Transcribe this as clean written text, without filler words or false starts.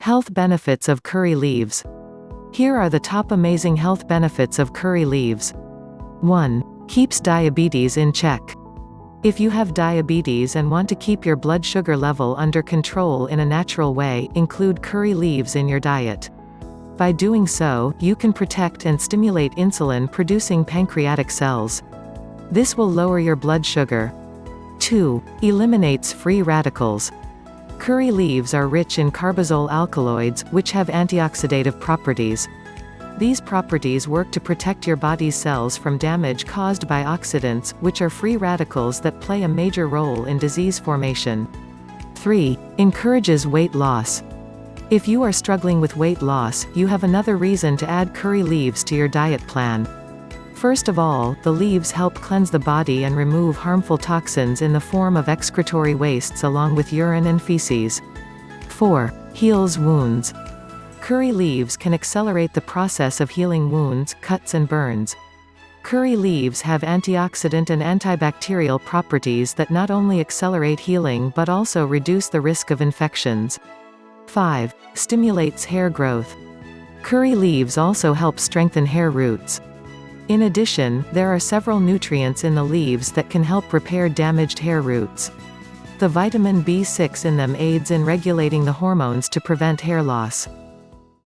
Health benefits of curry leaves. Here are the top amazing health benefits of curry leaves. 1. Keeps diabetes in check. If you have diabetes and want to keep your blood sugar level under control in a natural way, include curry leaves in your diet. By doing so, you can protect and stimulate insulin-producing pancreatic cells. This will lower your blood sugar. 2. Eliminates free radicals. Curry leaves are rich in carbazole alkaloids, which have antioxidative properties. These properties work to protect your body's cells from damage caused by oxidants, which are free radicals that play a major role in disease formation. 3. Encourages weight loss. If you are struggling with weight loss, you have another reason to add curry leaves to your diet plan. First of all, the leaves help cleanse the body and remove harmful toxins in the form of excretory wastes along with urine and feces. 4. Heals wounds. Curry leaves can accelerate the process of healing wounds, cuts and burns. Curry leaves have antioxidant and antibacterial properties that not only accelerate healing but also reduce the risk of infections. 5. Stimulates hair growth. Curry leaves also help strengthen hair roots. In addition, there are several nutrients in the leaves that can help repair damaged hair roots. The vitamin B6 in them aids in regulating the hormones to prevent hair loss.